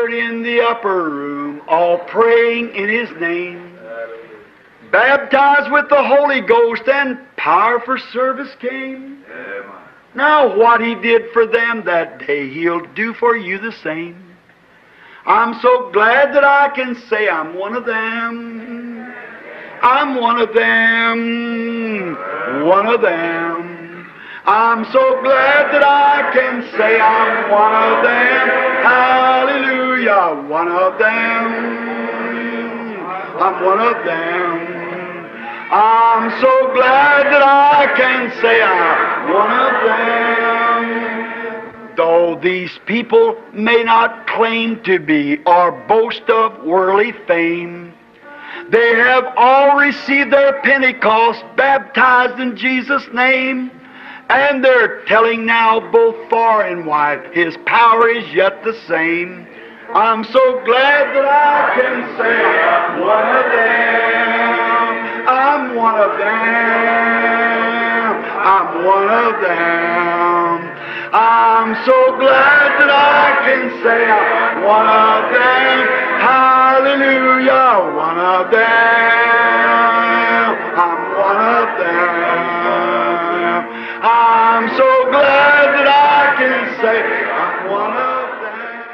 gathered in the upper room, all praying in His name, baptized with the Holy Ghost, and power for service came. Now what He did for them that day, He'll do for you the same. I'm so glad that I can say I'm one of them. I'm one of them. One of them. I'm so glad that I can say I'm one of them. Hallelujah, one of them. I'm one of them. I'm so glad that I can say I'm one of them. Though these people may not claim to be or boast of worldly fame, they have all received their Pentecost, baptized in Jesus' name. And they're telling now both far and wide, His power is yet the same. I'm so glad that I can say I'm one of them. I'm one of them. I'm one of them. I'm so glad that I can say I'm one of them. Hallelujah, one of them. I'm one of them. I'm so glad that I can say I'm one of them.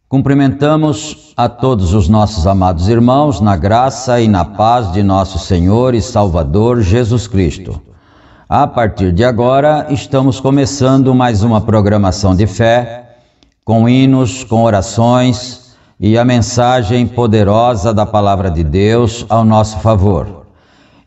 Cumprimentamos a todos os nossos amados irmãos na graça e na paz de nosso Senhor e Salvador Jesus Cristo. A partir de agora, estamos começando mais uma programação de fé, com hinos, com orações e a mensagem poderosa da Palavra de Deus ao nosso favor.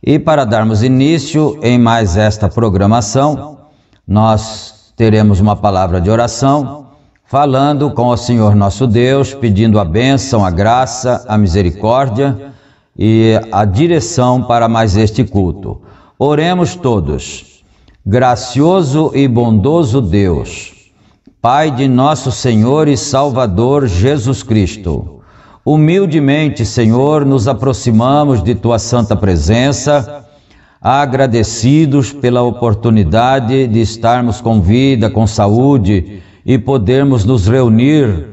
E para darmos início em mais esta programação, nós teremos uma palavra de oração, falando com o Senhor nosso Deus, pedindo a bênção, a graça, a misericórdia e a direção para mais este culto. Oremos todos. Gracioso e bondoso Deus, Pai de nosso Senhor e Salvador Jesus Cristo, humildemente, Senhor, nos aproximamos de Tua santa presença, agradecidos pela oportunidade de estarmos com vida, com saúde e podermos nos reunir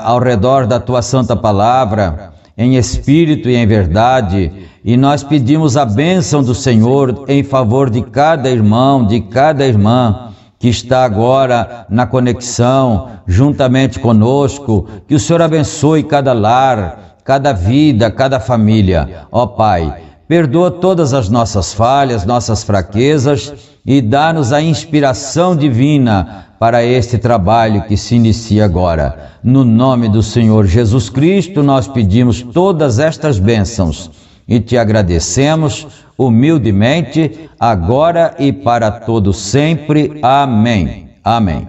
ao redor da Tua santa palavra, em espírito e em verdade, e nós pedimos a bênção do Senhor em favor de cada irmão, de cada irmã, que está agora na conexão, juntamente conosco, que o Senhor abençoe cada lar, cada vida, cada família. Ó Pai, perdoa todas as nossas falhas, nossas fraquezas e dá-nos a inspiração divina para este trabalho que se inicia agora. No nome do Senhor Jesus Cristo, nós pedimos todas estas bênçãos e te agradecemos humildemente, agora e para todo sempre. Amém. Amém.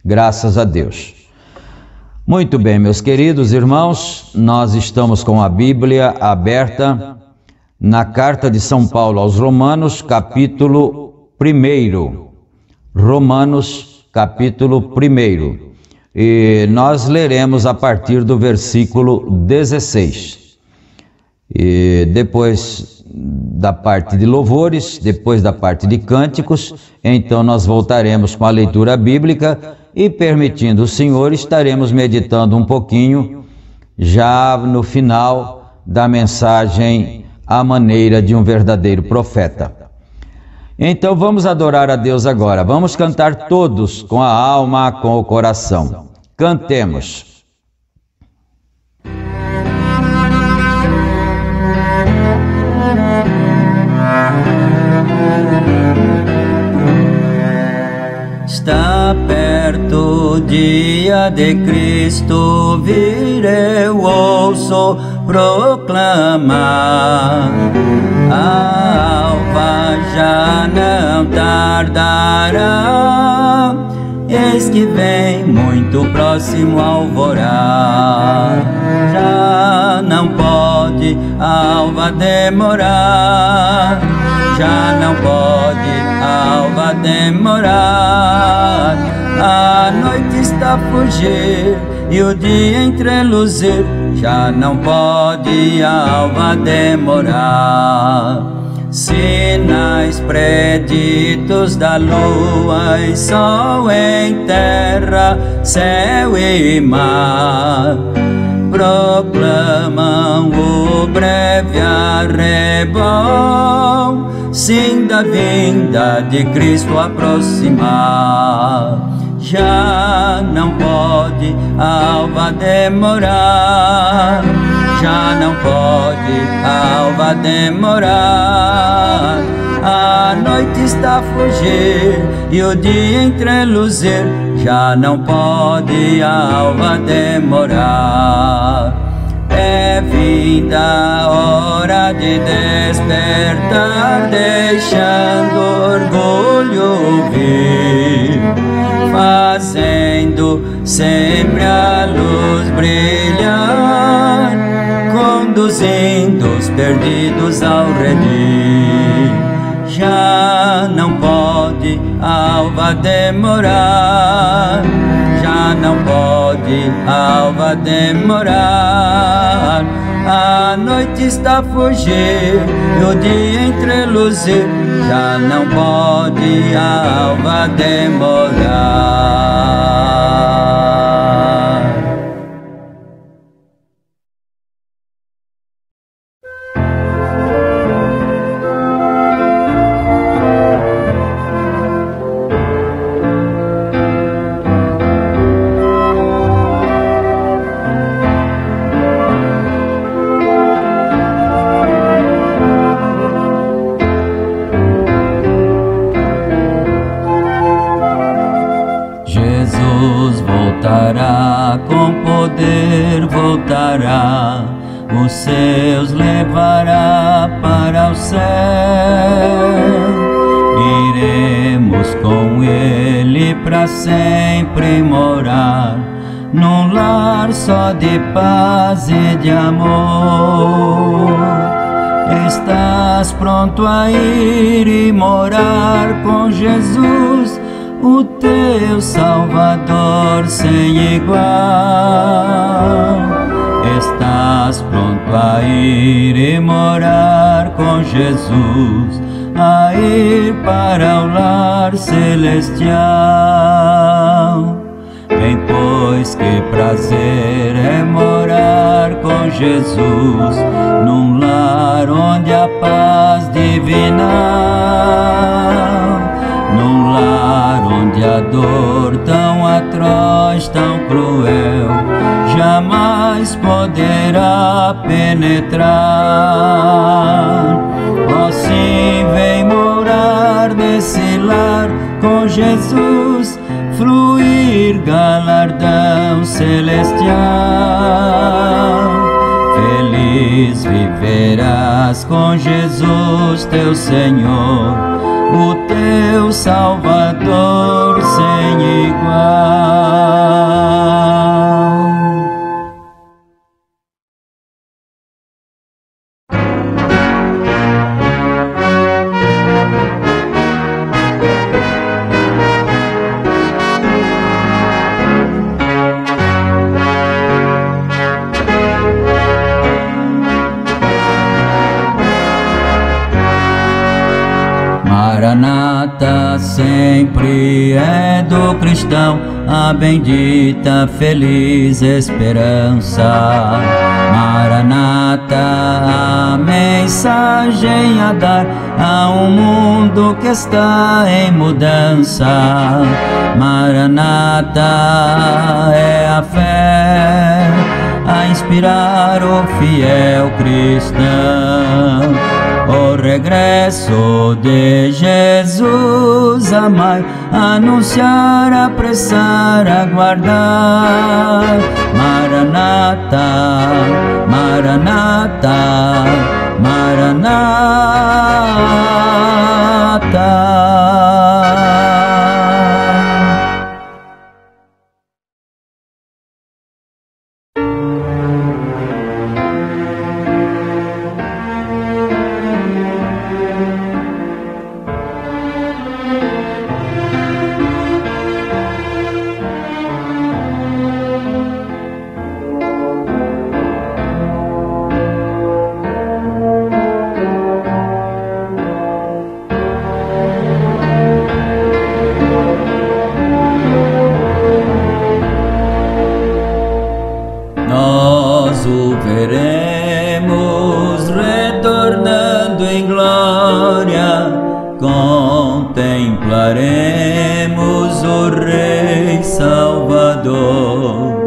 Graças a Deus. Muito bem, meus queridos irmãos, nós estamos com a Bíblia aberta na carta de São Paulo aos Romanos, capítulo 1. Romanos, capítulo 1. E nós leremos a partir do versículo 16. E depois da parte de louvores, depois da parte de cânticos, então nós voltaremos com a leitura bíblica e, permitindo o Senhor, estaremos meditando um pouquinho já no final da mensagem à maneira de um verdadeiro profeta. Então vamos adorar a Deus agora, vamos cantar todos com a alma, com o coração. Cantemos. Está perto o dia de Cristo, vir eu ouço proclamar. A alva já não tardará, eis que vem muito próximo alvorar. Já não pode a alva demorar, já não pode a alva demorar. A noite está a fugir e o dia entreluzir, já não pode a alva demorar. sinais preditos da lua e sol em terra, céu e mar, proclamam o breve arrebol, sim, da vinda de Cristo aproximar. Já não pode a alva demorar, já não pode a alva demorar. A noite está a fugir e o dia entreluzir, já não pode a alva demorar. É vinda a hora de despertar, deixando orgulho vir, fazendo sempre a luz brilhar, conduzindo os perdidos ao redil. Já não pode a alva demorar, já não pode a alva demorar. A noite está a fugir e o dia entreluzir, já não pode a alva demorar. Voltará com poder, voltará, os seus levará para o céu. Iremos com ele para sempre morar, num lar só de paz e de amor. Estás pronto a ir e morar com Jesus, o teu Salvador sem igual. Estás pronto a ir e morar com Jesus, a ir para o lar celestial. Bem, pois que prazer é morar com Jesus, num lar onde a paz divina, num lar onde a dor tão atroz, tão cruel, jamais poderá penetrar. Oh, sim, vem morar nesse lar com Jesus, fluir galardão celestial. Feliz viverás com Jesus, teu Senhor, o teu Salvador sem igual. Maranata sempre é do cristão, a bendita feliz esperança. Maranata, a mensagem a dar a um mundo que está em mudança. Maranata é a fé a inspirar o fiel cristão. O regresso de Jesus, amar, anunciar, apressar, aguardar. Maranata, Maranata, Maranata. contemplaremos o Rei Salvador.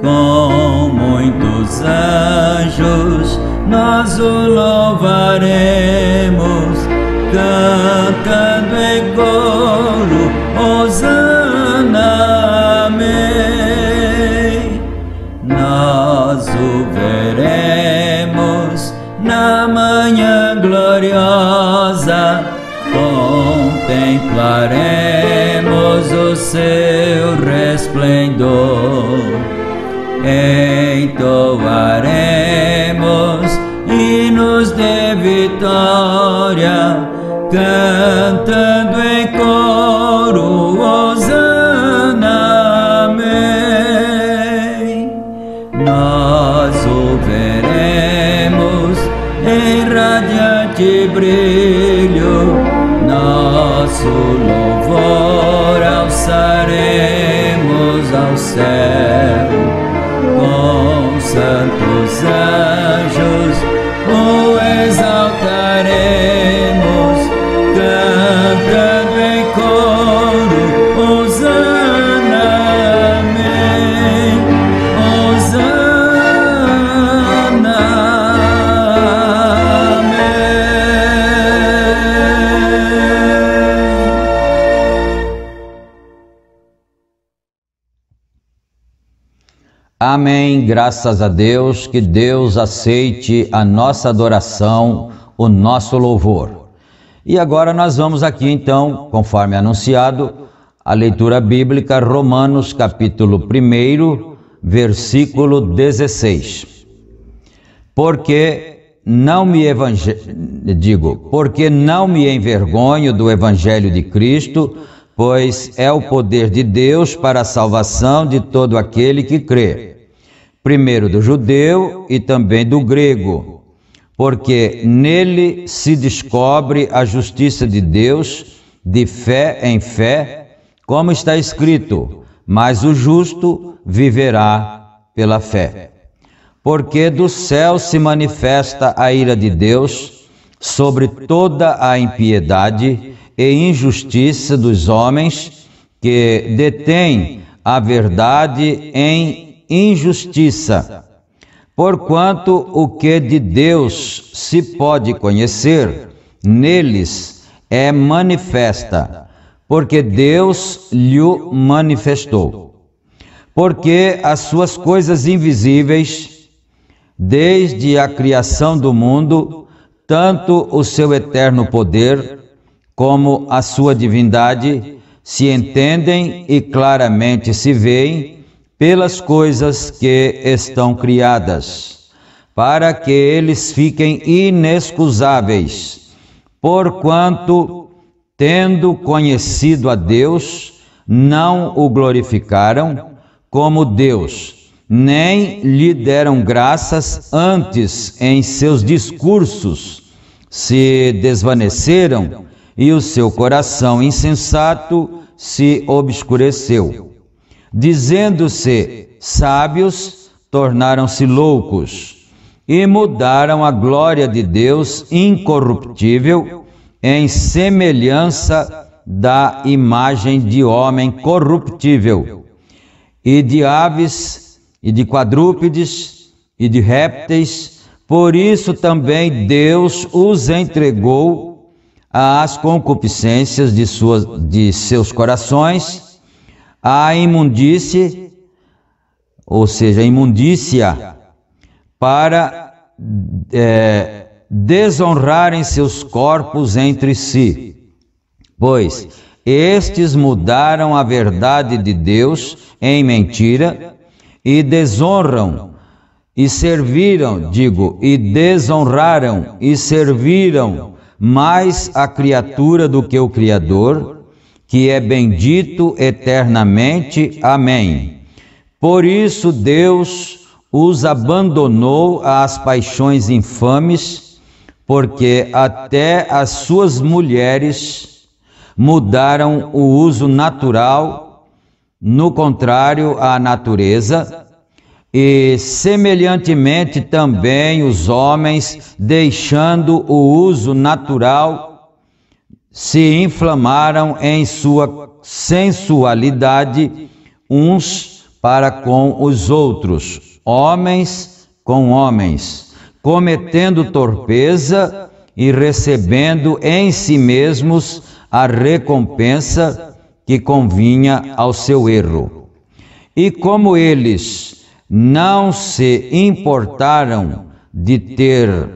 Com muitos anjos nós o louvaremos, cantando em coro, Hosana, amém. Nós o veremos na manhã gloriosa, contemplaremos o seu resplendor. Entoaremos hinos de vitória, cantando em coro, Hosana, amém. Nós o veremos em radiante brilho, nosso louvor alçaremos ao céu. Com santos anjos o exaltaremos, cantando em coro, Hosana, amém. Hosana, Amém, graças a Deus, que Deus aceite a nossa adoração, o nosso louvor. E agora nós vamos aqui então, conforme anunciado, a leitura bíblica, Romanos capítulo 1, versículo 16. Porque não me envergonho do evangelho de Cristo, pois é o poder de Deus para a salvação de todo aquele que crê, primeiro do judeu e também do grego, porque nele se descobre a justiça de Deus de fé em fé, como está escrito, mas o justo viverá pela fé. Porque do céu se manifesta a ira de Deus sobre toda a impiedade e injustiça dos homens que detêm a verdade em injustiça. Porquanto o que de Deus se pode conhecer, neles é manifesta, porque Deus lhe manifestou. Porque as suas coisas invisíveis, desde a criação do mundo, tanto o seu eterno poder, como a sua divindade, se entendem e claramente se veem pelas coisas que estão criadas, para que eles fiquem inexcusáveis, porquanto, tendo conhecido a Deus, não o glorificaram como Deus, nem lhe deram graças, antes em seus discursos se desvaneceram, e o seu coração insensato se obscureceu. Dizendo-se sábios, tornaram-se loucos, e mudaram a glória de Deus incorruptível em semelhança da imagem de homem corruptível, e de aves, e de quadrúpedes, e de répteis. Por isso também Deus os entregou às concupiscências de seus corações, à imundície, ou seja, imundícia, para desonrarem seus corpos entre si. Pois estes mudaram a verdade de Deus em mentira, e desonram, e serviram, e desonraram, e serviram mais a criatura do que o Criador, que é bendito eternamente. Amém. Por isso Deus os abandonou às paixões infames, porque até as suas mulheres mudaram o uso natural, no contrário à natureza, e semelhantemente também os homens, deixando o uso natural, se inflamaram em sua sensualidade uns para com os outros, homens com homens, cometendo torpeza e recebendo em si mesmos a recompensa que convinha ao seu erro. E como eles não se importaram de ter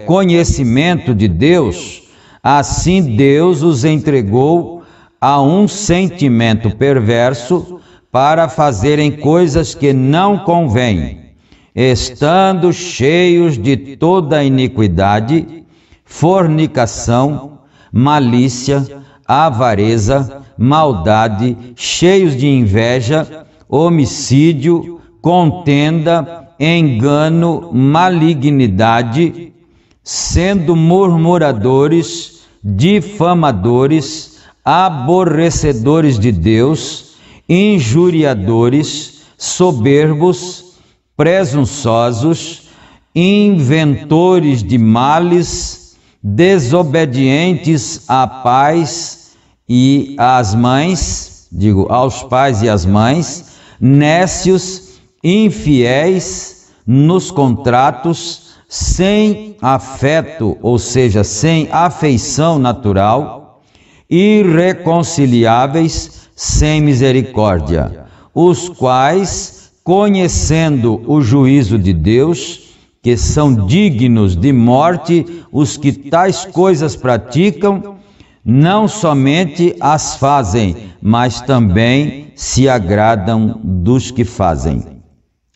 conhecimento de Deus, assim Deus os entregou a um sentimento perverso para fazerem coisas que não convêm, estando cheios de toda iniquidade, fornicação, malícia, avareza, maldade, cheios de inveja, homicídio, contenda, engano, malignidade, sendo murmuradores, difamadores, aborrecedores de Deus, injuriadores, soberbos, presunçosos, inventores de males, desobedientes à pais e às mães, aos pais e às mães, nécios, infiéis nos contratos, sem afeto, ou seja, sem afeição natural, irreconciliáveis, sem misericórdia, os quais, conhecendo o juízo de Deus, que são dignos de morte os que tais coisas praticam, não somente as fazem, mas também se agradam dos que fazem.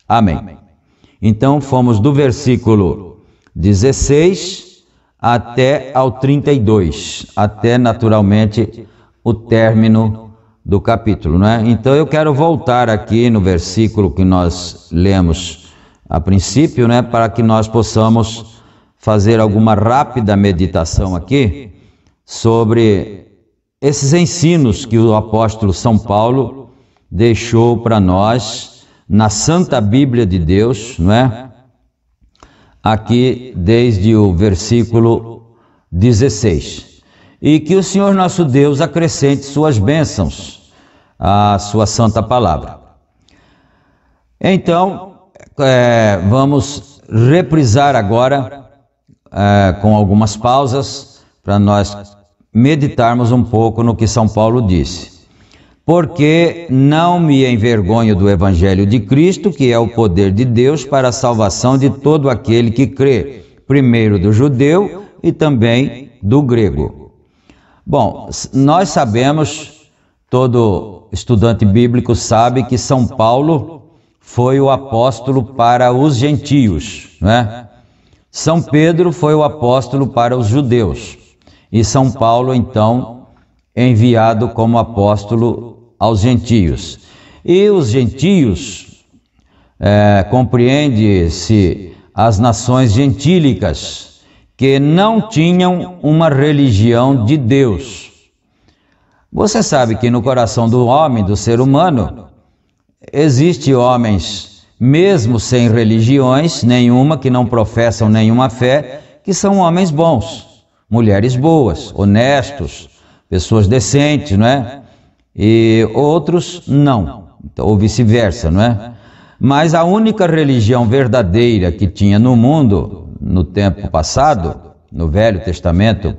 Amém. Então, fomos do versículo 16 até ao 32, até naturalmente o término do capítulo, não é? Então, eu quero voltar aqui no versículo que nós lemos a princípio, né, para que nós possamos fazer alguma rápida meditação aqui sobre esses ensinos que o apóstolo São Paulo deixou para nós na Santa Bíblia de Deus, não é? Aqui desde o versículo 16. E que o Senhor nosso Deus acrescente suas bênçãos à sua santa palavra. Então, vamos reprisar agora com algumas pausas para nós meditarmos um pouco no que São Paulo disse. Porque não me envergonho do Evangelho de Cristo, que é o poder de Deus para a salvação de todo aquele que crê, primeiro do judeu e também do grego. Bom, nós sabemos, todo estudante bíblico sabe que São Paulo foi o apóstolo para os gentios, não é? São Pedro foi o apóstolo para os judeus e São Paulo, então, enviado como apóstolo aos gentios. E os gentios, compreende-se as nações gentílicas, que não tinham uma religião de Deus. Você sabe que no coração do homem, do ser humano, existe homens, mesmo sem religiões nenhuma, que não professam nenhuma fé, que são homens bons, mulheres boas, honestos, pessoas decentes, não é? E outros não, ou vice-versa, não é? Mas a única religião verdadeira que tinha no mundo, no tempo passado, no Velho Testamento,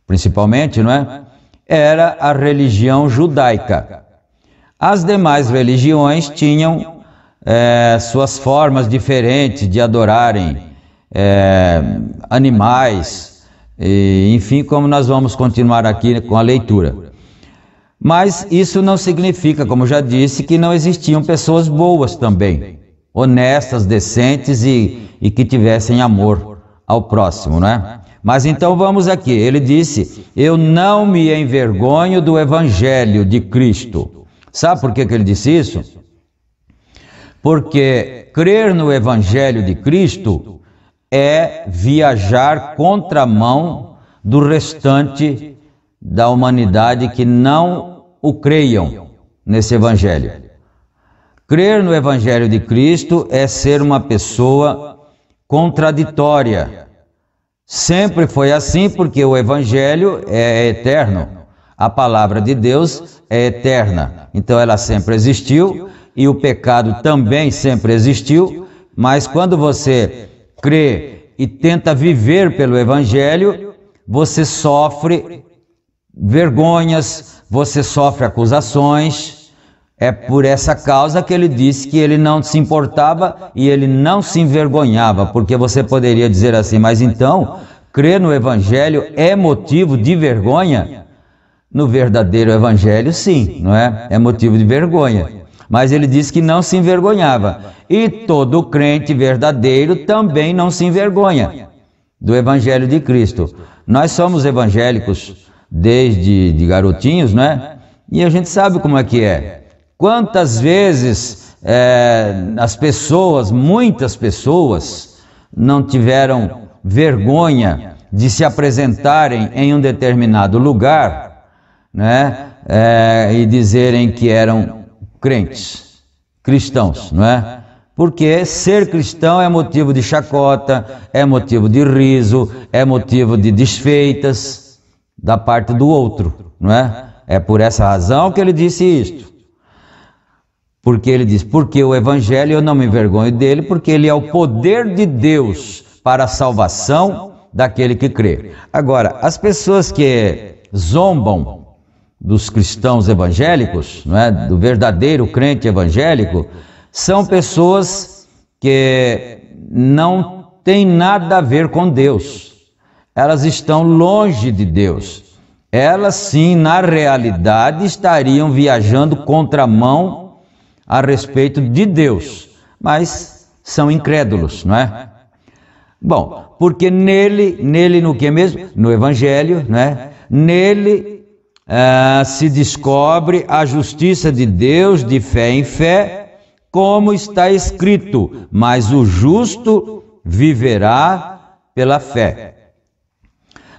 principalmente, não é? Era a religião judaica. As demais religiões tinham suas formas diferentes de adorarem animais, enfim, como nós vamos continuar aqui com a leitura. Mas isso não significa, como já disse, que não existiam pessoas boas também, honestas, decentes e que tivessem amor ao próximo, não é? Mas então vamos aqui, ele disse, eu não me envergonho do Evangelho de Cristo. Sabe por que ele disse isso? Porque crer no Evangelho de Cristo é viajar contramão do restante da humanidade que não o creiam nesse Evangelho. Crer no Evangelho de Cristo é ser uma pessoa contraditória, Sempre foi assim, porque o Evangelho é eterno. A palavra de Deus é eterna. Então ela sempre existiu e o pecado também sempre existiu. Mas quando você crê e tenta viver pelo Evangelho, você sofre vergonhas, você sofre acusações. É por essa causa que ele disse que ele não se importava e ele não se envergonhava, porque você poderia dizer assim, mas então, crer no Evangelho é motivo de vergonha? No verdadeiro Evangelho, sim, não é? É motivo de vergonha. Mas ele disse que não se envergonhava. E todo crente verdadeiro também não se envergonha do Evangelho de Cristo. Nós somos evangélicos desde garotinhos, não é? E a gente sabe como é que é. Quantas vezes as pessoas, muitas pessoas, não tiveram vergonha de se apresentarem em um determinado lugar, né? E dizerem que eram crentes, cristãos, não é? Porque ser cristão é motivo de chacota, é motivo de riso, é motivo de desfeitas da parte do outro, não é? É por essa razão que ele disse isto. Porque ele diz, porque o Evangelho eu não me envergonho dele, porque ele é o poder de Deus para a salvação daquele que crê. Agora, as pessoas que zombam dos cristãos evangélicos, não é? Do verdadeiro crente evangélico, são pessoas que não têm nada a ver com Deus. Elas estão longe de Deus. Elas sim, na realidade, estariam viajando contramão a respeito de Deus, mas são incrédulos, não é? Bom, porque nele no que mesmo? No Evangelho, não é? Nele se descobre a justiça de Deus de fé em fé, como está escrito, mas o justo viverá pela fé.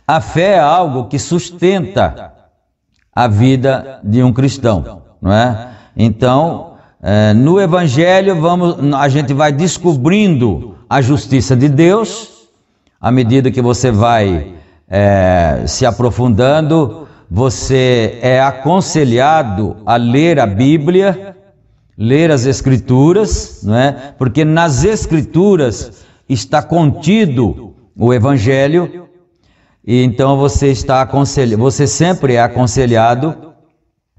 A fé é algo que sustenta a vida de um cristão, não é? Então, no Evangelho a gente vai descobrindo a justiça de Deus. À medida que você vai se aprofundando, você é aconselhado a ler a Bíblia, ler as Escrituras, não é? Porque nas Escrituras está contido o Evangelho, e então você sempre é aconselhado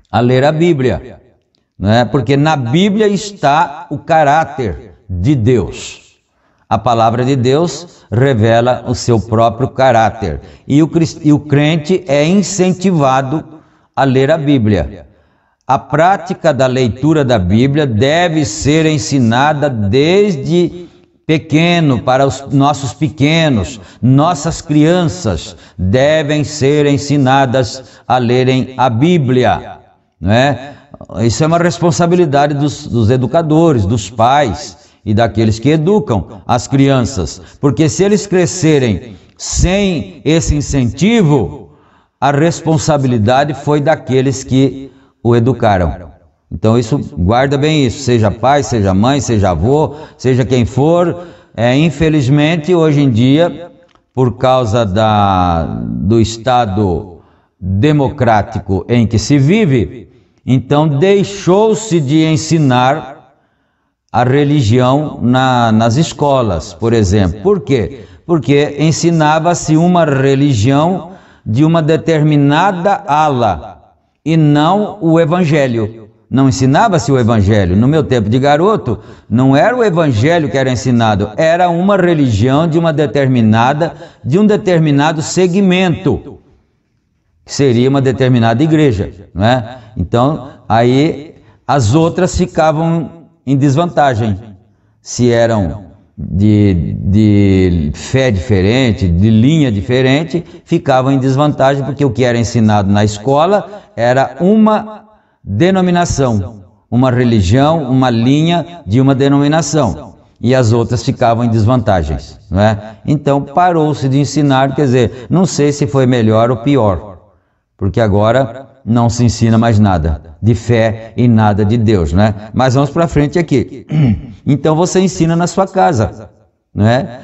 a ler a Bíblia. Não é? Porque na Bíblia está o caráter de Deus. A palavra de Deus revela o seu próprio caráter. E o crente é incentivado a ler a Bíblia. A prática da leitura da Bíblia deve ser ensinada desde pequeno para os nossos pequenos. Nossas crianças devem ser ensinadas a lerem a Bíblia. Não é? Isso é uma responsabilidade dos educadores, dos pais e daqueles que educam as crianças, porque se eles crescerem sem esse incentivo, a responsabilidade foi daqueles que o educaram. Então isso, guarda bem isso, seja pai, seja mãe, seja avô, seja quem for. Infelizmente, hoje em dia, por causa do Estado democrático em que se vive, então deixou-se de ensinar a religião nas escolas, por exemplo. Por quê? Porque ensinava-se uma religião de uma determinada ala e não o Evangelho. Não ensinava-se o Evangelho. No meu tempo de garoto, não era o Evangelho que era ensinado, era uma religião de um determinado segmento, que seria uma determinada igreja, não é? Então, aí as outras ficavam em desvantagem. Se eram de fé diferente, de linha diferente, ficavam em desvantagem, porque o que era ensinado na escola era uma denominação, uma religião, uma linha de uma denominação, e as outras ficavam em desvantagens, não é? Então parou-se de ensinar, quer dizer, não sei se foi melhor ou pior, porque agora não se ensina mais nada de fé e nada de Deus, não é? Mas vamos para frente aqui. Então você ensina na sua casa, não é?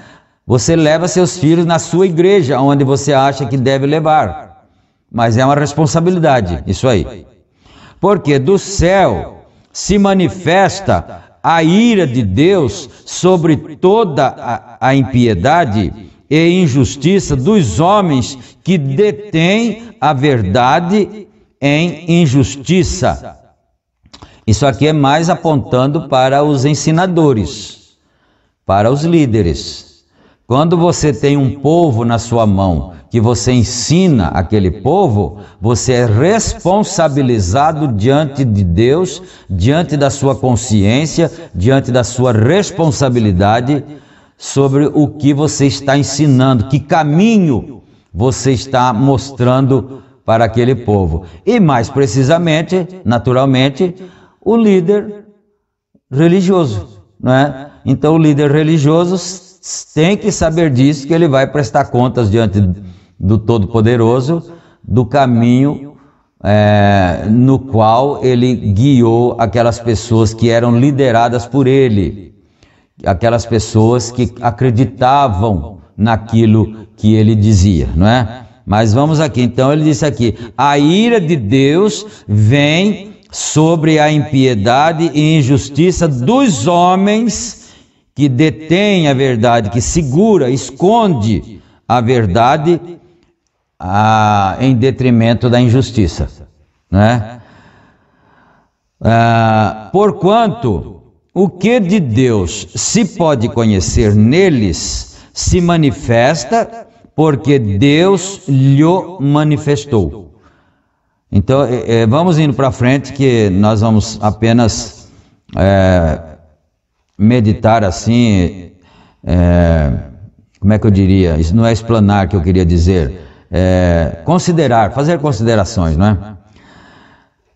Você leva seus filhos na sua igreja, onde você acha que deve levar. Mas é uma responsabilidade, isso aí. Porque do céu se manifesta a ira de Deus sobre toda a impiedade e injustiça dos homens que detêm a verdade em injustiça. Isso aqui é mais apontando para os ensinadores, para os líderes. Quando você tem um povo na sua mão, que você ensina aquele povo, você é responsabilizado diante de Deus, diante da sua consciência, diante da sua responsabilidade sobre o que você está ensinando, que caminho você está mostrando para aquele povo. E mais precisamente, naturalmente, o líder religioso, não é? Então o líder religioso tem que saber disso, que ele vai prestar contas diante do Todo-Poderoso, do caminho no qual ele guiou aquelas pessoas que eram lideradas por ele, aquelas pessoas que acreditavam naquilo que ele dizia, não é? Mas vamos aqui, então ele disse aqui, a ira de Deus vem sobre a impiedade e injustiça dos homens que detêm a verdade, que segura, esconde a verdade em detrimento da injustiça, né? Porquanto o que de Deus se pode conhecer neles se manifesta, porque Deus lhe manifestou. Então, vamos indo para frente, que nós vamos apenas meditar assim, como é que eu diria? Isso não é explanar que eu queria dizer, considerar, fazer considerações, não é?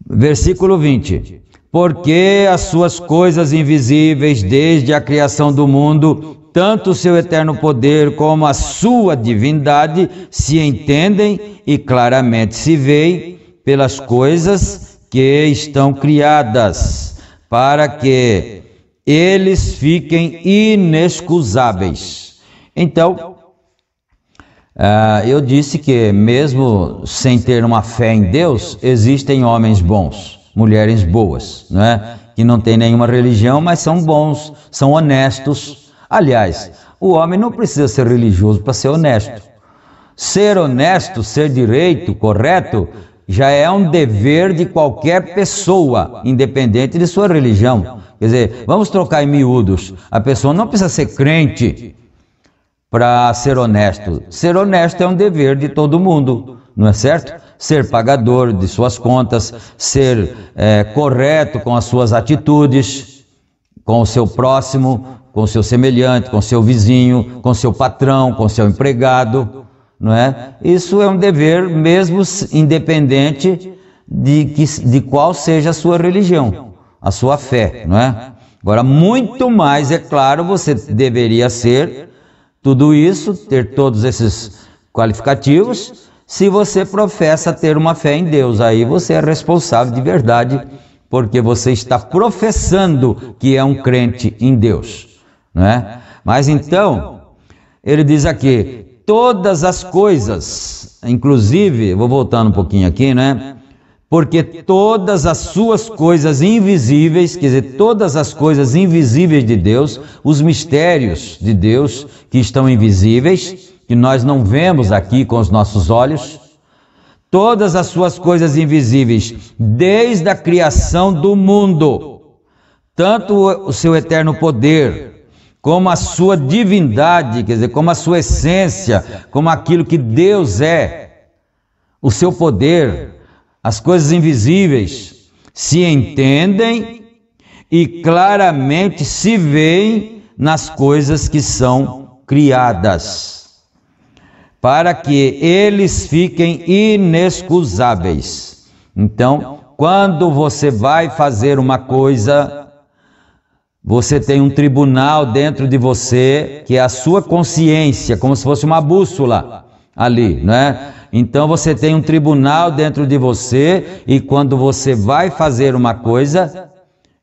Versículo 20. Porque as suas coisas invisíveis desde a criação do mundo, tanto o seu eterno poder como a sua divindade, se entendem e claramente se veem pelas coisas que estão criadas, para que eles fiquem inexcusáveis. Então, eu disse que mesmo sem ter uma fé em Deus, existem homens bons, mulheres boas, não é? Que não têm nenhuma religião, mas são bons, são honestos. Aliás, o homem não precisa ser religioso para ser honesto. Ser honesto, ser direito, correto, já é um dever de qualquer pessoa, independente de sua religião. Quer dizer, vamos trocar em miúdos. A pessoa não precisa ser crente para ser honesto. Ser honesto é um dever de todo mundo, não é certo? Ser pagador de suas contas, ser correto com as suas atitudes, com o seu próximo, com o seu semelhante, com o seu vizinho, com o seu patrão, com o seu empregado, não é? Isso é um dever mesmo independente de qual seja a sua religião, a sua fé, não é? Agora, muito mais, é claro, você deveria ser tudo isso, ter todos esses qualificativos, se você professa ter uma fé em Deus. Aí você é responsável de verdade, porque você está professando que é um crente em Deus, não é? Mas então, ele diz aqui, todas as coisas, inclusive, vou voltando um pouquinho aqui, né? Porque todas as suas coisas invisíveis, quer dizer, todas as coisas invisíveis de Deus, os mistérios de Deus que estão invisíveis, que nós não vemos aqui com os nossos olhos, todas as suas coisas invisíveis, desde a criação do mundo, tanto o seu eterno poder, como a sua divindade, quer dizer, como a sua essência, como aquilo que Deus é, o seu poder, as coisas invisíveis, se entendem e claramente se veem nas coisas que são criadas, para que eles fiquem inexcusáveis. Então, quando você vai fazer uma coisa, você tem um tribunal dentro de você, que é a sua consciência, como se fosse uma bússola ali, não é? Então você tem um tribunal dentro de você, e quando você vai fazer uma coisa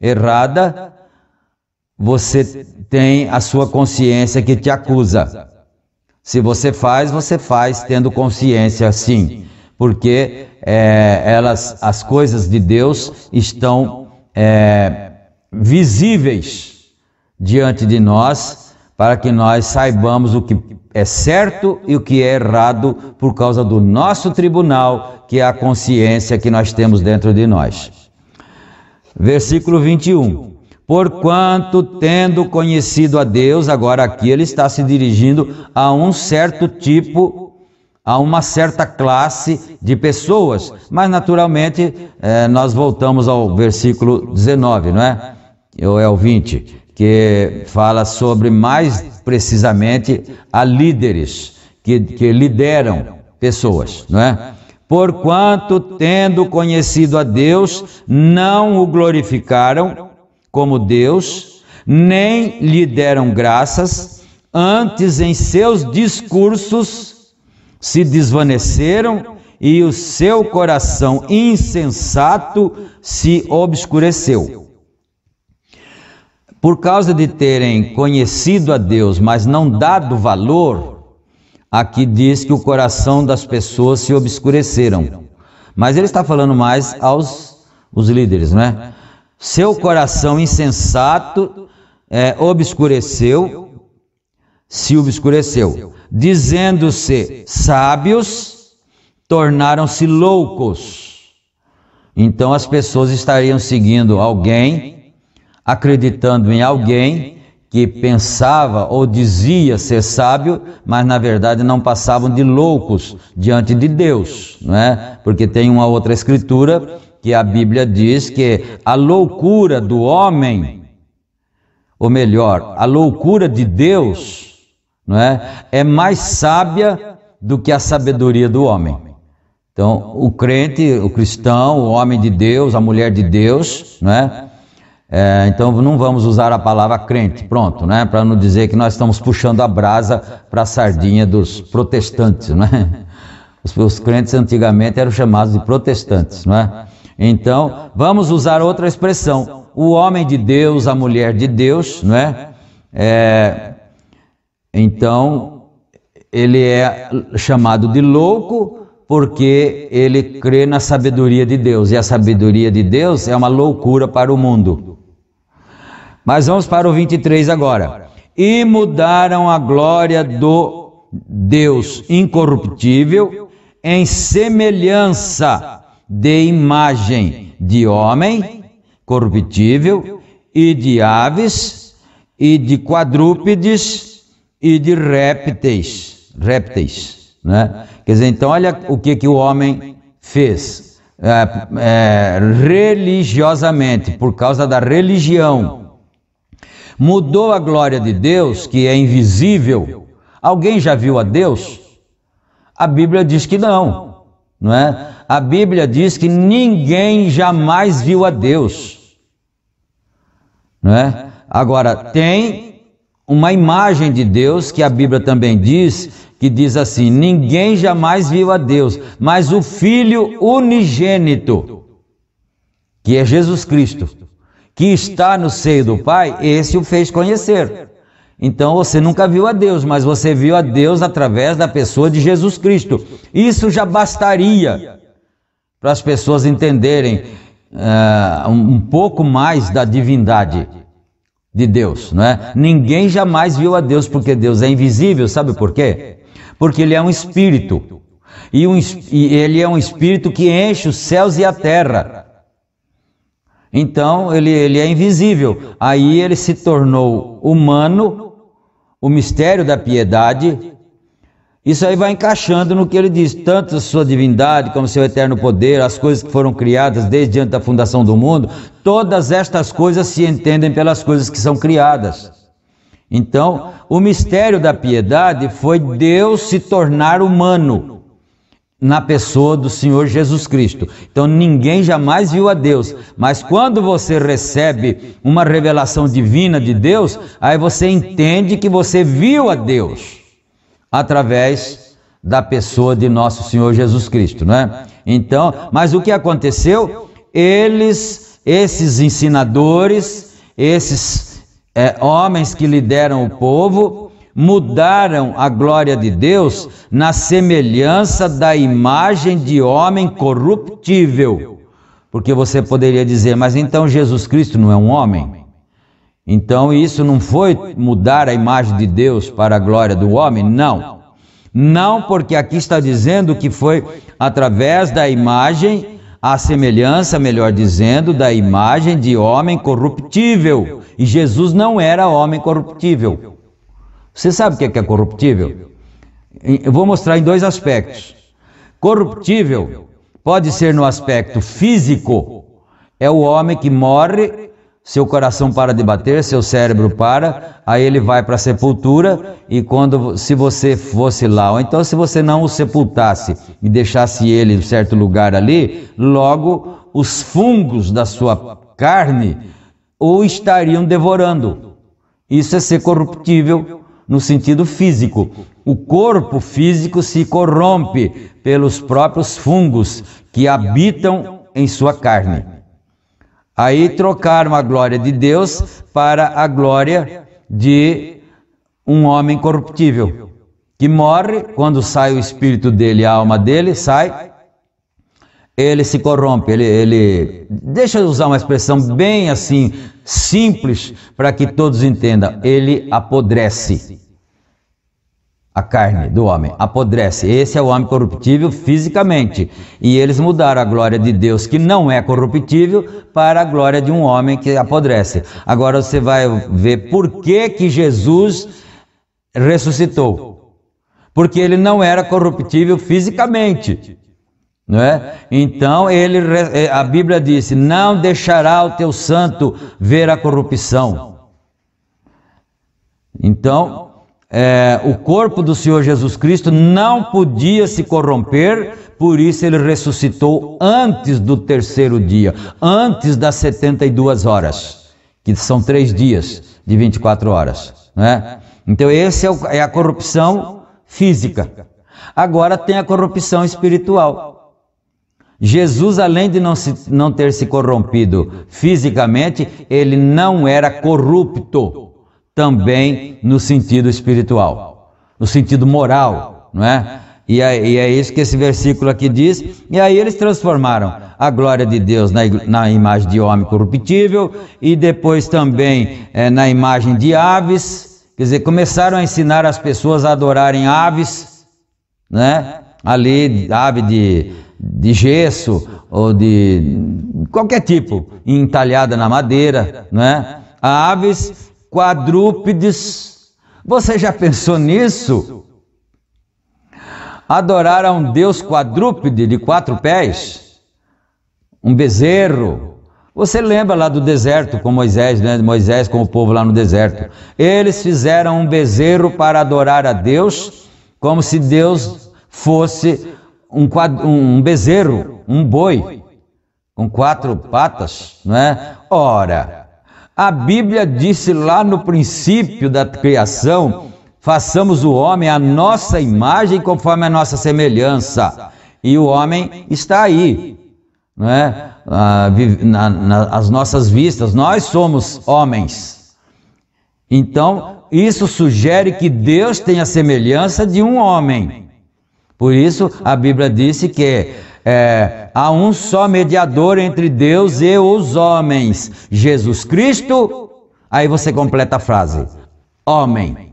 errada, você tem a sua consciência que te acusa. Se você faz tendo consciência, sim, porque as coisas de Deus estão visíveis diante de nós, para que nós saibamos o que é certo e o que é errado por causa do nosso tribunal, que é a consciência que nós temos dentro de nós. Versículo 21. Porquanto, tendo conhecido a Deus, agora aqui ele está se dirigindo a um certo tipo, a uma certa classe de pessoas, mas naturalmente nós voltamos ao versículo 19, não é? Ou é o 20, que fala sobre, mais precisamente, a líderes, que lideram pessoas, não é? Porquanto, tendo conhecido a Deus, não o glorificaram como Deus, nem lhe deram graças, antes em seus discursos se desvaneceram e o seu coração insensato se obscureceu. Por causa de terem conhecido a Deus, mas não dado valor, aqui diz que o coração das pessoas se obscureceram. Mas ele está falando mais aos líderes, não é? Seu coração insensato se obscureceu. Dizendo-se sábios, tornaram-se loucos. Então as pessoas estariam seguindo alguém, acreditando em alguém que pensava ou dizia ser sábio, mas na verdade não passavam de loucos diante de Deus, não é? Porque tem uma outra escritura que a Bíblia diz que a loucura do homem, ou melhor, a loucura de Deus, não é mais sábia do que a sabedoria do homem. Então, o crente, o cristão, o homem de Deus, a mulher de Deus, não é? Então não vamos usar a palavra crente, pronto, né? Para não dizer que nós estamos puxando a brasa para a sardinha dos protestantes, não é? Os crentes antigamente eram chamados de protestantes, não é? Então, vamos usar outra expressão. O homem de Deus, a mulher de Deus, não é? Então, ele é chamado de louco porque ele crê na sabedoria de Deus. E a sabedoria de Deus é uma loucura para o mundo. Mas vamos para o 23 agora. E mudaram a glória do Deus incorruptível em semelhança de imagem de homem corruptível, e de aves, e de quadrúpedes, e de répteis, né? Quer dizer, então olha o que o homem fez religiosamente, por causa da religião. Mudou a glória de Deus, que é invisível. Alguém já viu a Deus? A Bíblia diz que não é? A Bíblia diz que ninguém jamais viu a Deus, não é? Agora, tem uma imagem de Deus que a Bíblia também diz, que diz assim: ninguém jamais viu a Deus, mas o Filho unigênito, que é Jesus Cristo, que está no seio do Pai, esse o fez conhecer. Então você nunca viu a Deus, mas você viu a Deus através da pessoa de Jesus Cristo. Isso já bastaria para as pessoas entenderem um pouco mais da divindade de Deus, não é? Ninguém jamais viu a Deus, porque Deus é invisível. Sabe por quê? Porque Ele é um Espírito, e Ele é um Espírito que enche os céus e a terra. Então ele é invisível. Aí Ele se tornou humano, o mistério da piedade. Isso aí vai encaixando no que ele diz, tanto a sua divindade como seu eterno poder, as coisas que foram criadas desde antes da fundação do mundo, todas estas coisas se entendem pelas coisas que são criadas. Então, o mistério da piedade foi Deus se tornar humano na pessoa do Senhor Jesus Cristo. Então, ninguém jamais viu a Deus, mas quando você recebe uma revelação divina de Deus, aí você entende que você viu a Deus através da pessoa de nosso Senhor Jesus Cristo, não é? Então, mas o que aconteceu? Esses ensinadores, esses homens que lideram o povo, mudaram a glória de Deus na semelhança da imagem de homem corruptível. Porque você poderia dizer, mas então Jesus Cristo não é um homem? Então isso não foi mudar a imagem de Deus para a glória do homem? Não. Não, porque aqui está dizendo que foi através da imagem, a semelhança, melhor dizendo, da imagem de homem corruptível. E Jesus não era homem corruptível. Você sabe o que é corruptível? Eu vou mostrar em dois aspectos. Corruptível pode ser no aspecto físico, é o homem que morre, seu coração para de bater, seu cérebro para, aí ele vai para a sepultura, e se você fosse lá, ou então se você não o sepultasse e deixasse ele em certo lugar ali, logo os fungos da sua carne o estariam devorando. Isso é ser corruptível no sentido físico. O corpo físico se corrompe pelos próprios fungos que habitam em sua carne. Aí trocaram a glória de Deus para a glória de um homem corruptível, que morre, quando sai o espírito dele, a alma dele sai, ele se corrompe, deixa eu usar uma expressão bem assim, simples, para que todos entendam, ele apodrece. A carne do homem apodrece. Esse é o homem corruptível fisicamente. E eles mudaram a glória de Deus, que não é corruptível, para a glória de um homem que apodrece. Agora você vai ver por que Jesus ressuscitou. Porque ele não era corruptível fisicamente. Não é? Então a Bíblia disse, não deixará o teu santo ver a corrupção. Então, o corpo do Senhor Jesus Cristo não podia se corromper, por isso ele ressuscitou antes do terceiro dia, antes das 72 horas, que são 3 dias de 24 horas. Né? Então esse é a corrupção física. Agora tem a corrupção espiritual. Jesus, além de não ter se corrompido fisicamente, ele não era corrupto. Também no sentido espiritual, no sentido moral, não é? E é isso que esse versículo aqui diz. E aí eles transformaram a glória de Deus na imagem de homem corruptível e depois também na imagem de aves. Quer dizer, começaram a ensinar as pessoas a adorarem aves, né? Ali, ave de gesso ou de qualquer tipo, entalhada na madeira, né? Aves quadrúpedes. Você já pensou nisso? Adorar a um Deus quadrúpede de 4 pés? Um bezerro? Você lembra lá do deserto com Moisés, né? Moisés com o povo lá no deserto. Eles fizeram um bezerro para adorar a Deus, como se Deus fosse um bezerro, um boi, com 4 patas, não é? Ora, a Bíblia disse lá no princípio da criação, façamos o homem à nossa imagem conforme a nossa semelhança. E o homem está aí, não é? As nossas vistas, nós somos homens. Então, isso sugere que Deus tem a semelhança de um homem. Por isso, a Bíblia disse que há um só mediador entre Deus e os homens, Jesus Cristo. Aí você completa a frase, homem.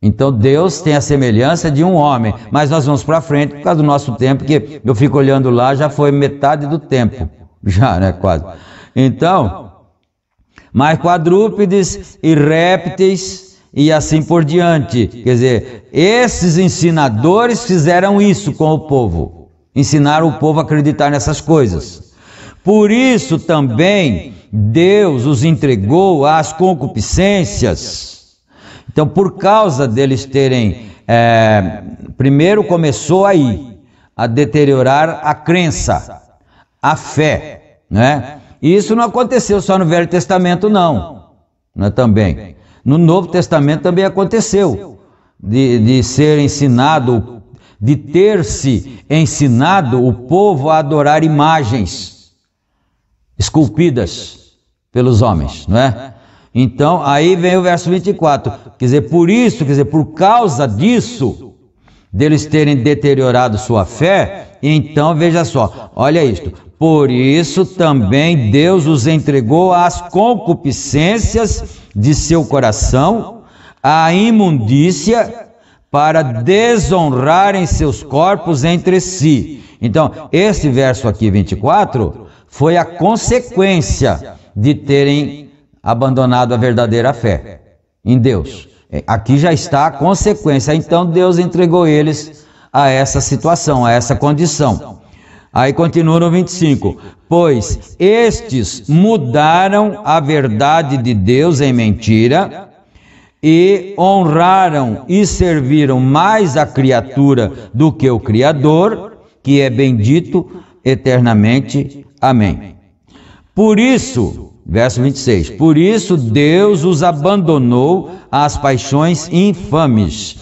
Então Deus tem a semelhança de um homem. Mas nós vamos para frente por causa do nosso tempo, que eu fico olhando lá, já foi metade do tempo, já, né, quase. Então, mais quadrúpedes e répteis e assim por diante. Quer dizer, esses ensinadores fizeram isso com o povo. Ensinaram o povo a acreditar nessas coisas. Por isso também Deus os entregou às concupiscências. Então, por causa deles terem... primeiro começou aí a deteriorar a crença, a fé. Né? E isso não aconteceu só no Velho Testamento, não. Também. No Novo Testamento também aconteceu. De ser ensinado... de ter se ensinado o povo a adorar imagens esculpidas pelos homens, não é? Então, aí vem o verso 24. Quer dizer, por isso, quer dizer, por causa disso, deles terem deteriorado sua fé, então veja só, olha isto. Por isso também Deus os entregou às concupiscências de seu coração, à imundícia, para desonrarem seus corpos entre si. Então, esse verso aqui, 24, foi a consequência de terem abandonado a verdadeira fé em Deus. Aqui já está a consequência. Então, Deus entregou eles a essa situação, a essa condição. Aí continua no 25. Pois estes mudaram a verdade de Deus em mentira e honraram e serviram mais a criatura do que o Criador, que é bendito eternamente. Amém. Por isso, verso 26, por isso Deus os abandonou às paixões infames.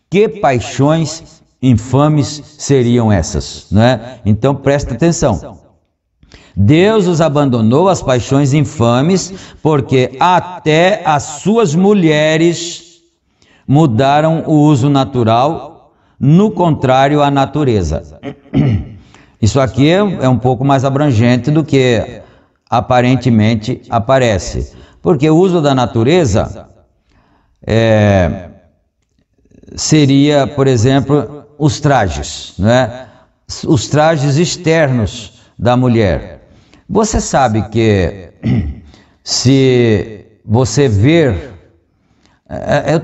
Que paixões infames seriam essas, não é? Então presta atenção. Deus os abandonou às paixões infames, porque até as suas mulheres mudaram o uso natural, no contrário à natureza. Isso aqui é um pouco mais abrangente do que aparentemente aparece, porque o uso da natureza seria, por exemplo, os trajes, né? Os trajes externos da mulher. Você sabe que se você ver,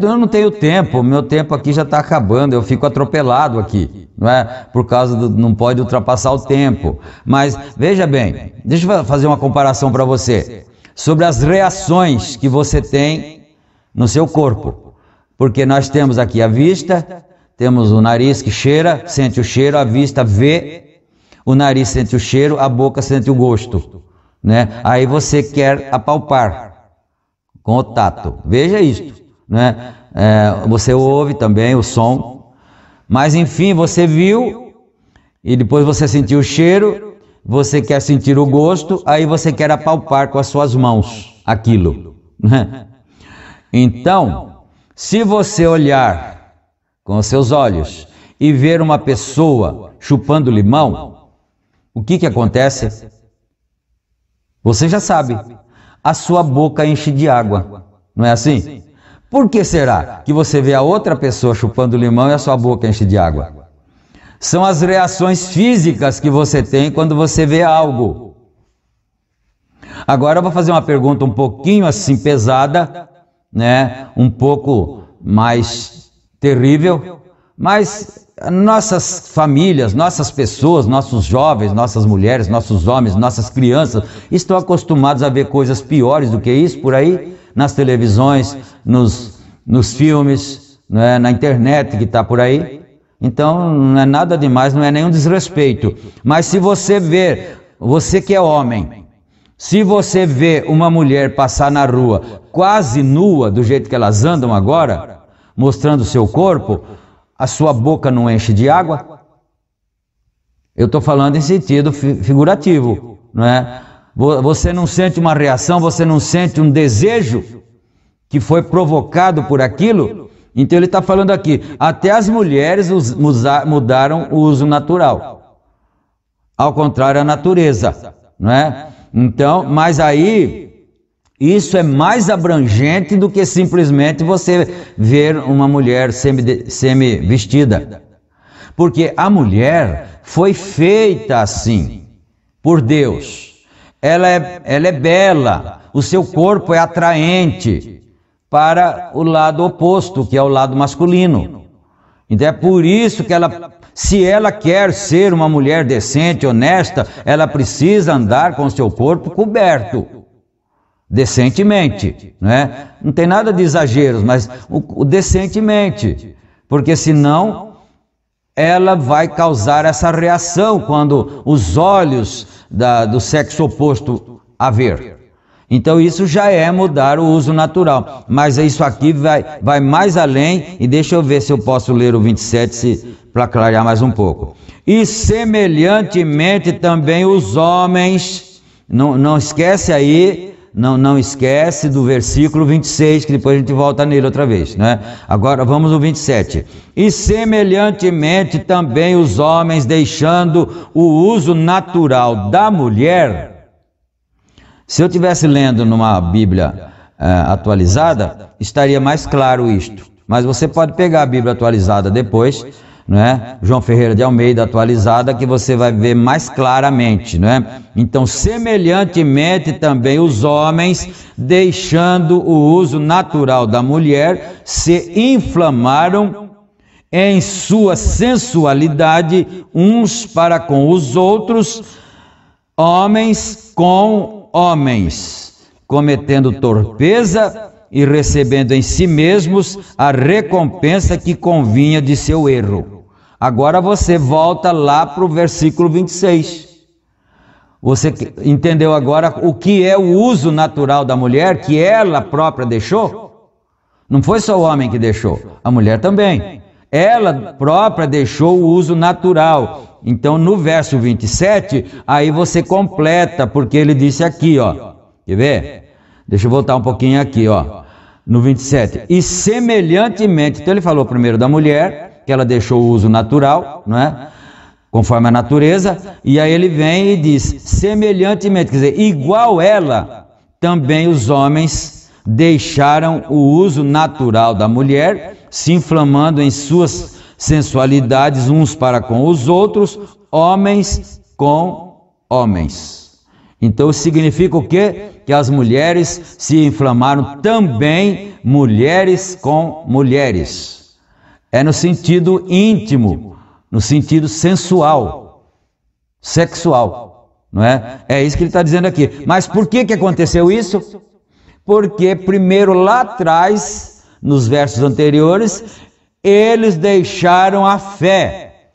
eu não tenho tempo, meu tempo aqui já está acabando, eu fico atropelado aqui, não é? Por causa do, não pode ultrapassar o tempo. Mas veja bem, deixa eu fazer uma comparação para você sobre as reações que você tem no seu corpo, porque nós temos aqui a vista, temos o nariz que cheira, sente o cheiro, a vista vê, o nariz sente o cheiro, a boca sente o gosto, né? Aí você quer apalpar com o tato. Veja isto, né? Você ouve também o som, mas enfim, você viu e depois você sentiu o cheiro, você quer sentir o gosto, aí você quer apalpar com as suas mãos aquilo, né? Então, se você olhar com os seus olhos e ver uma pessoa chupando limão, o que acontece? Você já sabe, a sua boca enche de água, não é assim? Por que será que você vê a outra pessoa chupando limão e a sua boca enche de água? São as reações físicas que você tem quando você vê algo. Agora eu vou fazer uma pergunta um pouquinho assim pesada, né? Um pouco mais terrível, mas nossas famílias, nossas pessoas, nossos jovens, nossas mulheres, nossos homens, nossas crianças estão acostumados a ver coisas piores do que isso por aí, nas televisões, nos filmes, né, na internet que está por aí. Então não é nada demais, não é nenhum desrespeito. Mas se você ver, você que é homem, se você vê uma mulher passar na rua quase nua, do jeito que elas andam agora, mostrando o seu corpo, a sua boca não enche de água? Eu estou falando em sentido figurativo, não é? Você não sente uma reação, você não sente um desejo que foi provocado por aquilo? Então ele está falando aqui, até as mulheres mudaram o uso natural, ao contrário à natureza, não é? Então, mas aí isso é mais abrangente do que simplesmente você ver uma mulher semi-vestida. Porque a mulher foi feita assim, por Deus. Ela é bela, o seu corpo é atraente para o lado oposto, que é o lado masculino. Então é por isso que se ela quer ser uma mulher decente, honesta, ela precisa andar com o seu corpo coberto. Decentemente, né? Não tem nada de exageros, mas o decentemente, porque senão ela vai causar essa reação quando os olhos do sexo oposto a ver. Então isso já é mudar o uso natural, mas isso aqui vai mais além, e deixa eu ver se eu posso ler o 27 para clarear mais um pouco. E semelhantemente também os homens, não esquece aí não esquece do versículo 26, que depois a gente volta nele outra vez, né? Agora vamos no 27. E semelhantemente também os homens, deixando o uso natural da mulher. Se eu estivesse lendo numa Bíblia atualizada, estaria mais claro isto. Mas você pode pegar a Bíblia atualizada depois, não é? João Ferreira de Almeida atualizada, que você vai ver mais claramente, não é? Então, semelhantemente também os homens, deixando o uso natural da mulher, se inflamaram em sua sensualidade uns para com os outros, homens com homens, cometendo torpeza e recebendo em si mesmos a recompensa que convinha de seu erro. Agora você volta lá para o versículo 26. Você entendeu agora o que é o uso natural da mulher, que ela própria deixou? Não foi só o homem que deixou, a mulher também. Ela própria deixou o uso natural. Então no verso 27, aí você completa, porque ele disse aqui, ó. Quer ver? Deixa eu voltar um pouquinho aqui, ó. No 27. E semelhantemente, então ele falou primeiro da mulher, que ela deixou o uso natural, não é? Conforme a natureza, e aí ele vem e diz, semelhantemente, quer dizer, igual ela, também os homens deixaram o uso natural da mulher, se inflamando em suas sensualidades uns para com os outros, homens com homens. Então significa o quê? Que as mulheres se inflamaram também, mulheres com mulheres. É no sentido íntimo, no sentido sensual, sexual, não é? É isso que ele está dizendo aqui. Mas por que aconteceu isso? Porque primeiro lá atrás, nos versos anteriores, eles deixaram a fé.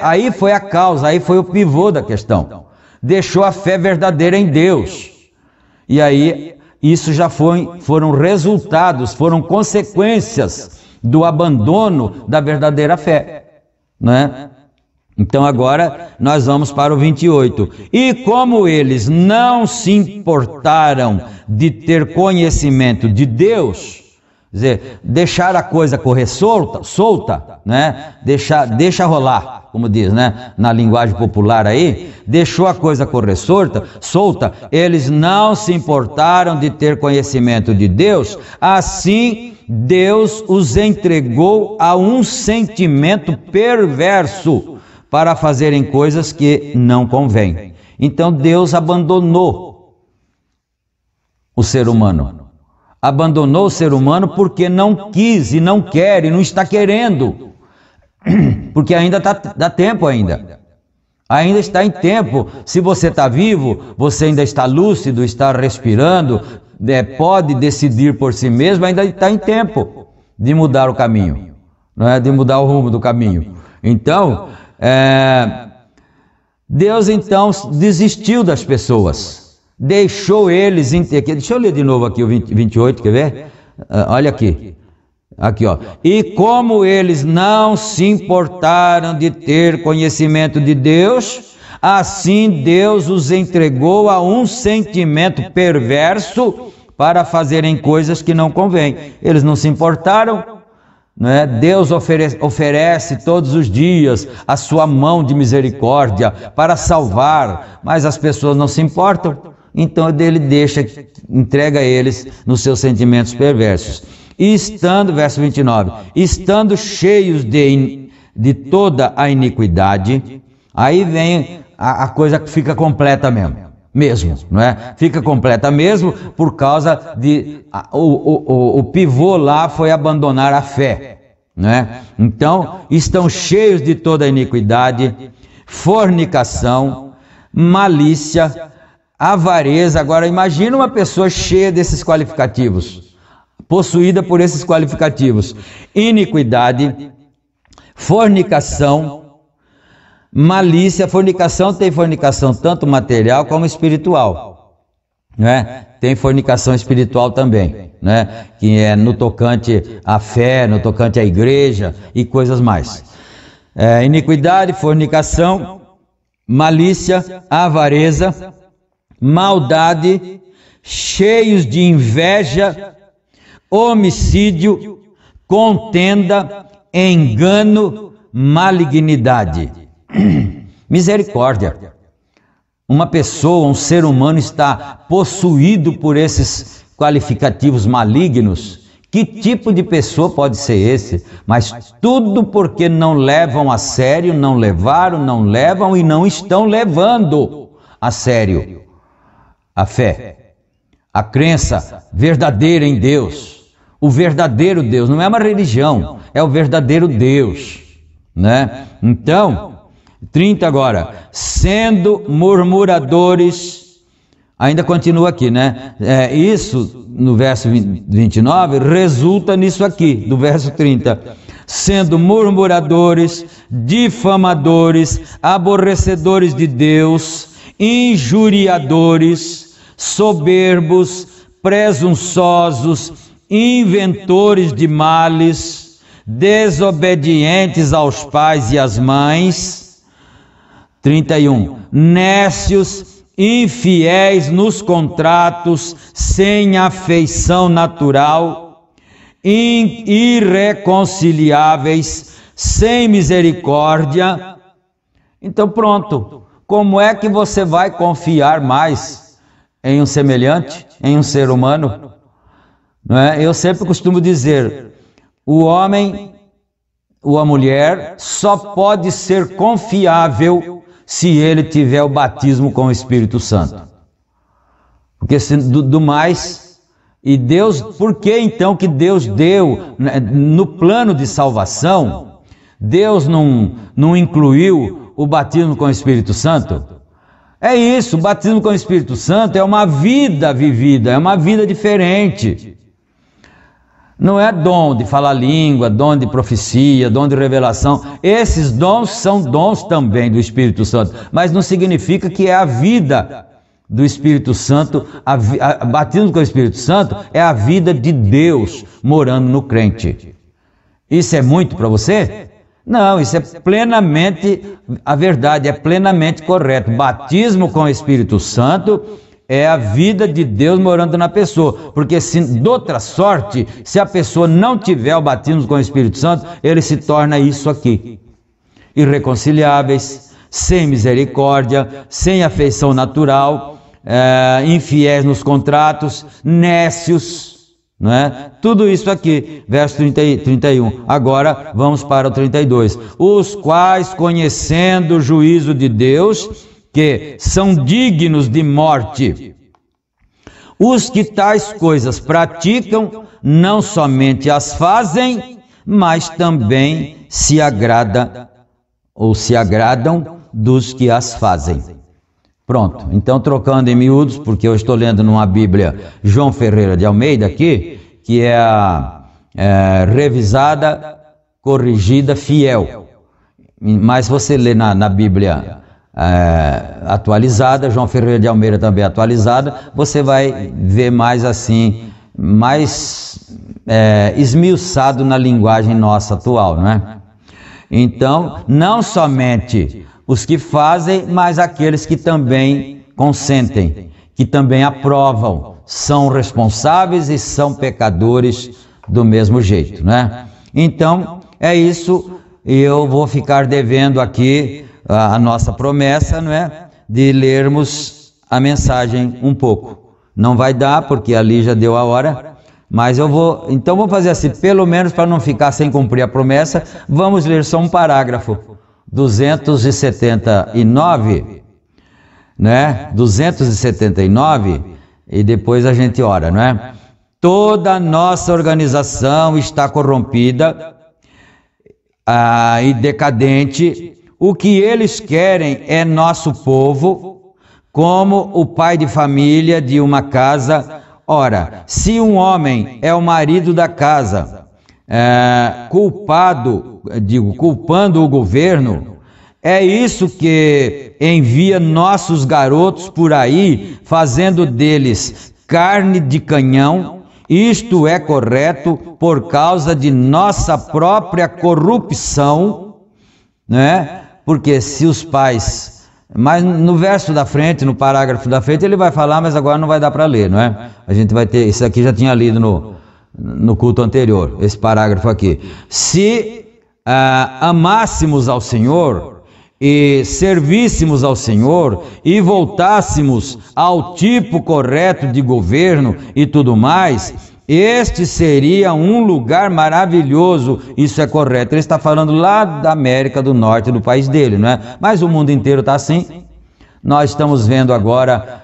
Aí foi a causa, aí foi o pivô da questão. Deixou a fé verdadeira em Deus. E aí, isso já foram resultados, foram consequências do abandono da verdadeira fé, né? Então agora nós vamos para o 28. E como eles não se importaram de ter conhecimento de Deus, quer dizer, deixar a coisa correr solta, né? Deixa rolar. Como diz, né, na linguagem popular aí, deixou a coisa correr solta, eles não se importaram de ter conhecimento de Deus, assim Deus os entregou a um sentimento perverso para fazerem coisas que não convêm. Então Deus abandonou o ser humano. Abandonou o ser humano porque não quis e não quer e não está querendo. Porque ainda dá tempo ainda está em tempo. Se você está vivo, você ainda está lúcido, está respirando, pode decidir por si mesmo, ainda está em tempo de mudar o caminho, não é? De mudar o rumo do caminho. Então, Deus então desistiu das pessoas, deixou eles... Deixa eu ler de novo aqui o 28, quer ver? Olha aqui. Aqui, ó. E como eles não se importaram de ter conhecimento de Deus, assim Deus os entregou a um sentimento perverso para fazerem coisas que não convêm. Eles não se importaram, né? Deus oferece todos os dias a sua mão de misericórdia para salvar, mas as pessoas não se importam. Então ele entrega eles nos seus sentimentos perversos. E estando, verso 29, estando cheios de toda a iniquidade, aí vem a coisa que fica completa mesmo, não é? Fica completa mesmo por causa de... O pivô lá foi abandonar a fé, não é? Então, estão cheios de toda a iniquidade, fornicação, malícia, avareza. Agora, imagina uma pessoa cheia desses qualificativos, possuída por esses qualificativos: iniquidade, fornicação, malícia. Fornicação, tem fornicação tanto material como espiritual, né? Tem fornicação espiritual também, né? Que é no tocante à fé, no tocante à igreja e coisas mais. Iniquidade, fornicação, malícia, avareza, maldade, cheios de inveja, homicídio, contenda, engano, malignidade. Misericórdia. Uma pessoa, um ser humano está possuído por esses qualificativos malignos. Que tipo de pessoa pode ser esse? Mas tudo porque não levam a sério, não levaram, não levam e não estão levando a sério a fé, a crença verdadeira em Deus. O verdadeiro Deus, não é uma religião, é o verdadeiro Deus, né? Então, 30 agora, sendo murmuradores, ainda continua aqui, né? Isso, no verso 29, resulta nisso aqui, do verso 30. Sendo murmuradores, difamadores, aborrecedores de Deus, injuriadores, soberbos, presunçosos, inventores de males, desobedientes aos pais e às mães. 31. Nécios, infiéis nos contratos, sem afeição natural, irreconciliáveis, sem misericórdia. Então pronto, como é que você vai confiar mais em um semelhante, em um ser humano? Não é? Eu sempre costumo dizer, o homem ou a mulher só pode ser confiável se ele tiver o batismo com o Espírito Santo. Porque do mais, e Deus, por que então que Deus deu, no plano de salvação, Deus não incluiu o batismo com o Espírito Santo? É isso, o batismo com o Espírito Santo é uma vida vivida, é uma vida diferente. Não é dom de falar língua, dom de profecia, dom de revelação. Esses dons são dons também do Espírito Santo, mas não significa que é a vida do Espírito Santo. A batismo com o Espírito Santo é a vida de Deus morando no crente. Isso é muito para você? Não, isso é plenamente a verdade, é plenamente correto. Batismo com o Espírito Santo é a vida de Deus morando na pessoa, porque de outra sorte, se a pessoa não tiver o batismo com o Espírito Santo, ele se torna isso aqui: irreconciliáveis, sem misericórdia, sem afeição natural, infiéis nos contratos, nécios, não é? Tudo isso aqui, verso 30 e 31. Agora vamos para o 32. Os quais, conhecendo o juízo de Deus, que são dignos de morte, os que tais coisas praticam, não somente as fazem, mas também se agradam dos que as fazem. Pronto, então trocando em miúdos, porque eu estou lendo numa Bíblia João Ferreira de Almeida aqui, que é a revisada, corrigida, fiel. Mas você lê na Bíblia atualizada, João Ferreira de Almeida também atualizada, você vai ver mais assim, mais esmiuçado na linguagem nossa atual, não é? Então, não somente os que fazem, mas aqueles que também consentem, que também aprovam, são responsáveis e são pecadores do mesmo jeito, né? Então, é isso, eu vou ficar devendo aqui a nossa promessa, não é? De lermos a mensagem um pouco. Não vai dar, porque ali já deu a hora, mas eu vou... Então vamos fazer assim, pelo menos para não ficar sem cumprir a promessa, vamos ler só um parágrafo. 279, né? 279, e depois a gente ora, não é? Toda a nossa organização está corrompida e decadente. O que eles querem é nosso povo, como o pai de família de uma casa. Ora, se um homem é o marido da casa, culpando o governo, é isso que envia nossos garotos por aí, fazendo deles carne de canhão. Isto é correto por causa de nossa própria corrupção, né? Porque se os pais Mas no verso da frente, no parágrafo da frente, ele vai falar, mas agora não vai dar para ler, não é? A gente vai ter, isso aqui já tinha lido no culto anterior, esse parágrafo aqui. Se amássemos ao Senhor e servíssemos ao Senhor e voltássemos ao tipo correto de governo e tudo mais, este seria um lugar maravilhoso. Isso é correto. Ele está falando lá da América do Norte, do país dele, não é? Mas o mundo inteiro está assim. Nós estamos vendo agora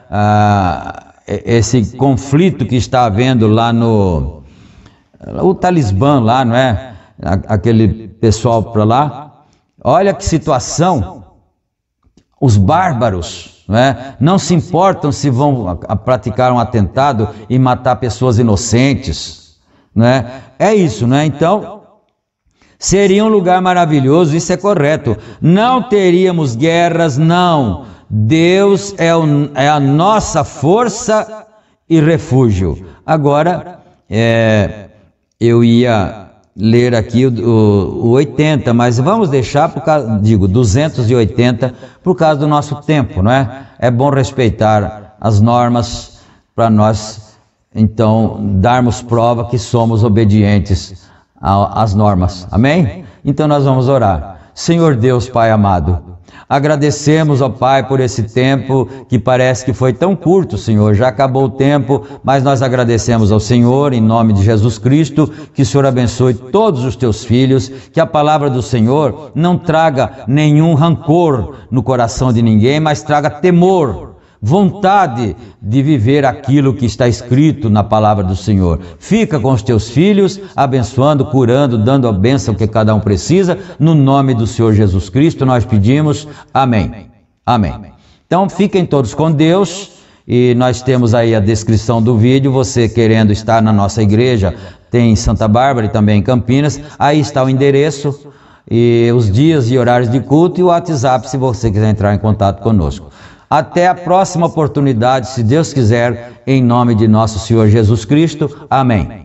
esse conflito que está havendo lá o Talibã lá, não é? Aquele pessoal para lá. Olha que situação. Os bárbaros não se importam se vão praticar um atentado e matar pessoas inocentes, é isso, Então, seria um lugar maravilhoso, isso é correto. Não teríamos guerras, não. Deus é a nossa força e refúgio. Agora, eu ia ler aqui o 80, mas vamos deixar, 280, por causa do nosso tempo, É bom respeitar as normas para nós, então, darmos prova que somos obedientes às normas. Amém? Então nós vamos orar. Senhor Deus, Pai amado, agradecemos, ó Pai, por esse tempo que parece que foi tão curto, Senhor. Já acabou o tempo, mas nós agradecemos ao Senhor, em nome de Jesus Cristo, que o Senhor abençoe todos os teus filhos, que a palavra do Senhor não traga nenhum rancor no coração de ninguém, mas traga temor, vontade de viver aquilo que está escrito na palavra do Senhor. Fica com os teus filhos, abençoando, curando, dando a bênção que cada um precisa. No nome do Senhor Jesus Cristo nós pedimos. Amém. Amém. Então fiquem todos com Deus, e nós temos aí a descrição do vídeo. Você querendo estar na nossa igreja, tem em Santa Bárbara e também em Campinas, aí está o endereço, e os dias e horários de culto e o WhatsApp, se você quiser entrar em contato conosco. Até a próxima oportunidade, se Deus quiser, em nome de nosso Senhor Jesus Cristo. Amém.